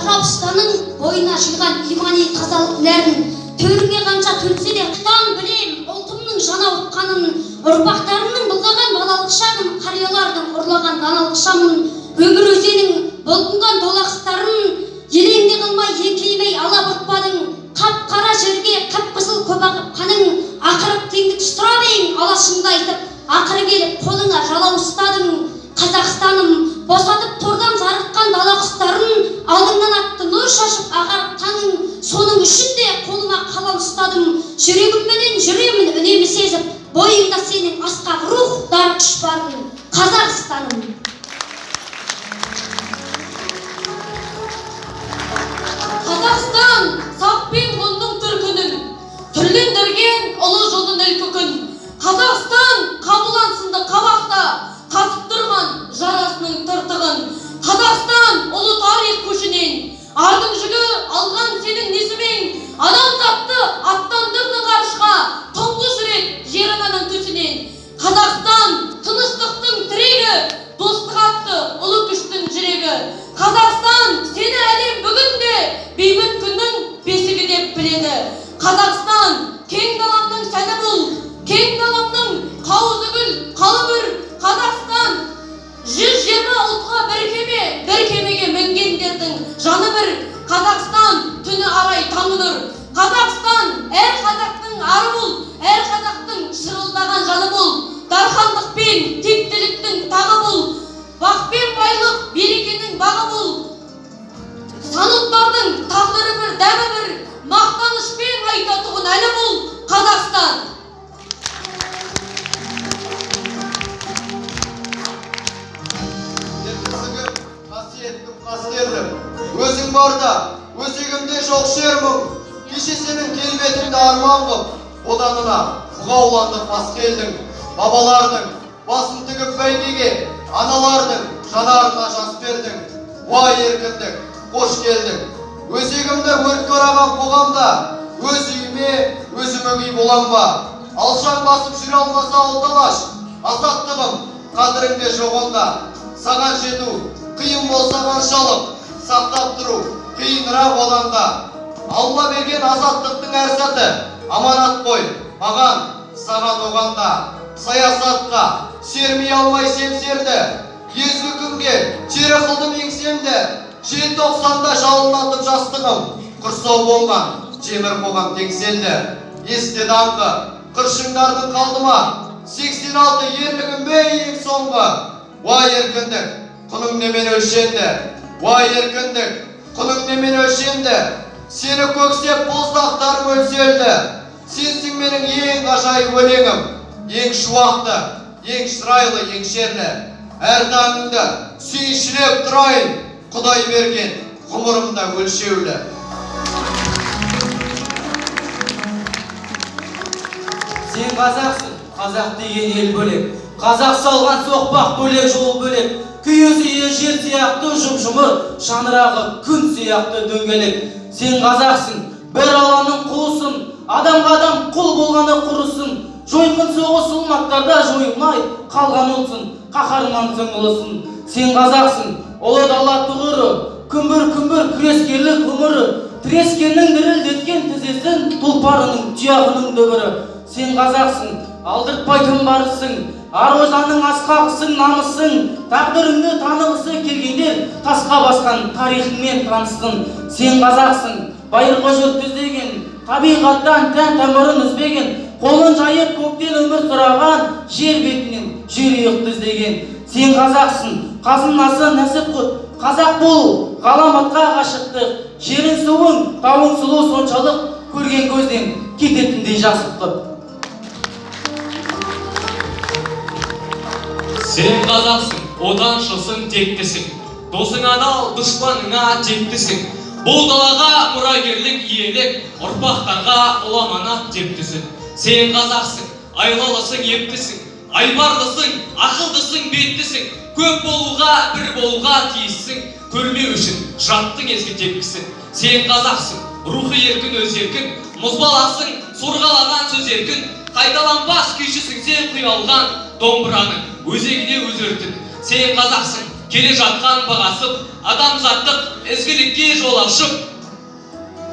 Бақыраустаның бойына жиған имани тазалық нәрін төріңе қанша төлсе де құтан білем ұлтымның жана ұтқанын, ұрпақтарымның былғаған балалық шағын, қариялардың ұрлаған даналық шамын, өмір өзенің бұлқынған долақыстарын елеңде қылмай еңкеймей алап ұтпадың, қап-қара жерге қып-қызыл көп ағып қаның, ақырып теңдік тұра бейін алашыңды айтып, ақыры келіп қолыңа жалау ұстадың. Қазақстаным, босатып тордан зарыққан дала құстарын, алдыңнан атты нұр шашып ағарып таңың, соның үшін де қолыма қалам ұстадым. Жүрегімменен жүремін үнемі сезіп, бойыңда сенің асқақ рух дар күш барын. Қазақстаным. Қазақстан, сақпен құндың түркінің, түрлендірген ұлы жолын ілкі. Қазақстан, қабылан сынды қабақта қатып тұрған жарасының тыртығын. Қазақстан, ұлы тарих көшінен ардың жүгі алған сенің несімен, адамзатты аттандырдың ғарышқа тұңғыш рет жер ананың төсінен. Қазақстан, тыныштықтың тірегі, достық атты ұлы күштің жүрегі. Қазақстан, сені әлем бүгінде бейбіт күннің бесігі деп біледі. Қазақстан, кең даламның сәні бұл, кең даламның қауызы гүл, қалы бүр. Қазақстан, 120 ұлтқа бір кемеге мінгендердің жаны бір. Қазақстан, түні арай таңы нұр. Қазақстан, әр қазақтың ары бұл, әр қазақтың шырылдаған жаны бұл. Дархандық пен тектіліктің тағы бұл, бақ пен байлық берекенің бағы бұл. Сан ұлттардың тағдыры бір, дәмі бір, мақтанышпен айтатұғын әлі бұл. Қазақстан. Өзің барда, өзегімде жоқ шермің, кеше сенің келбетіңді арман қып, оданына бұғауланды қасқа елдің, бабалардың басын тігіп бәйгеге, аналардың жанарына жас бердің. Уай еркіндік, қош келдің. Өзегімді өртке ораған қоғамда, өз үйіме, өзім өгей болам ба? Алшаң басып жүре алмаса ұлталаш, азаттығым қадіріңде жоқ онда. Саған жету қиын болса қаншалық, сақтап тұру қиынырақ оданда. Алла берген азаттықтың әр сәті аманат қой маған, саған оғанда. Саясатқа сермей алмай семсерді, езгі күнге тері қылдым еңсемді. Желтоқсанда жалынатып жастығым, құрсау болған темір қоғам теңселді. Есте даңқы қыршыңдардың қалдыма, 86 ерлігім бе ең соңғы. Уай еркіндік, құның немен өлшенді. Уай еркіндік, құның немен өлшенді. Сені көксеп боздақтарым өлселді. Сенсің менің ең ғажайып өлеңім, ең шуақты, ең шырайлы, ең шерлі. Әр таңыңды сүйіншілеп тұрайын, Құдай берген ғұмырымда өлшеулі. Сен қазақсың, қазақ деген ел бөлек. Қазақ салған соқпақ бөлек, жол бөлек. Күйесі жер сияқты жұмыр, шаңырағы күн сияқты дөңгелек. Сен қазақсың, бір алланың құлысың, адамға адам құл болғаны құрысын. Жойқын соғыс зұлматтарда жойылмай қалған ұлтсың, қаһармансың ұлысың. Сен қазақсың, ұлы дала тұғыры, күмбір күрескерлік ғұмыры. Тірескеннің дірілдеткен тізесін, тұлпарының тұяғының дүбірі. Сен қазақсың, алдыртпайтын барысың, ар-ожданның асқақсың, намысың. Тағдырыңды танығысы келгендер тасқа басқан тарихыңмен таныстың. Сен қазақсың, байырғы жұрт іздеген, табиғаттан тән тамырын үзбеген, қолын жайып көктен өмір сұраған, жер бетінен жерұйықты іздеген. Сен қазақсың, қазынасы нәсіп құт, қазақ болу ғаламатқа ғашықтық. Жерін суың, тауың сұлу соншалық, көрген көзден кететіндей жасықтық. Сен қазақсың, отаншылсың, тектісің, досың адал, дұшпаныңа тектісің. Бұл далаға мұрагерлік иелік, ұрпақтарға ұламанат тептісің. Сен қазақсың, айлалысың, ептісің, айбарлысың, ақылдысың, беттісің. Көп болуға, бір болуға тиіссің, көрмеу үшін жаттың ezгі тепкісің. Сен қазақсың, рухы еркін, өз еркін, мұзбаласың, сорғалаған сөз еркін. Қайталанбас күйшісің, сен құйалған домбыраның өзегіне өз өртін. Сен қазақсың, келе жатқан бағасып, адамзаттық ізгілікке жол ашып,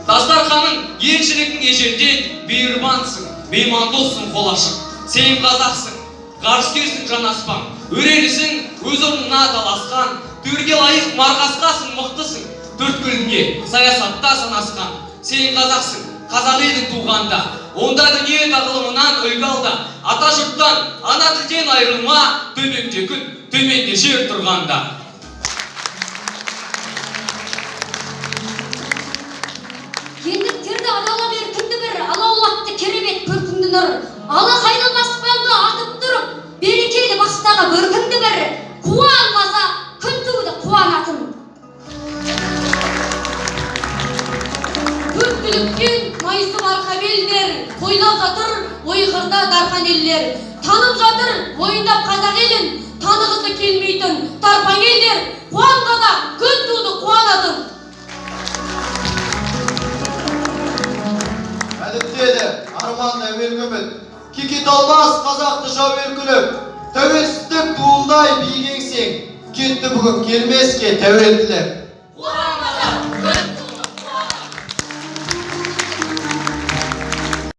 дастарханың елшіліктің ежелден бейірбансың, беймандоссың қол ашып. Сен қазақсың, ғарышкерсің жанаспан, өрелісің, өз орнына таласқан, төрге лайық марқасқасың, мықтысың, төрткүлінге саясатта санасқан. Сен қазақсың, қазақ елдің туғанда, онда дүние тағылымынан үлгі алда, ата жұрттан, ана тілден айырылма, төменде күн, төменде жер тұрғанда. Ендіктерді арала бер күнді бір, алаулатты керемет көркіңді нұр. Ала қайлы аспанға атып тұрып, берекелі бастағы бөркіңді бір, қуан қазақ, күн туды қуанатын. Төрткүліктен майысы бар қабелдер, қойлап жатыр ойғырда дархан елдер. Танып жатыр ойындап қазақ елін, танығысы келмейтін тарпаң елдер. Қуан қазақ, күн туды қуанатын. Әдіптеді арман әуел көміт, кекет алмас қазақты жау еркіліп, тәуелсіздік туылдай бейгеңсең, кетті бүгін келмеске тәуелділік.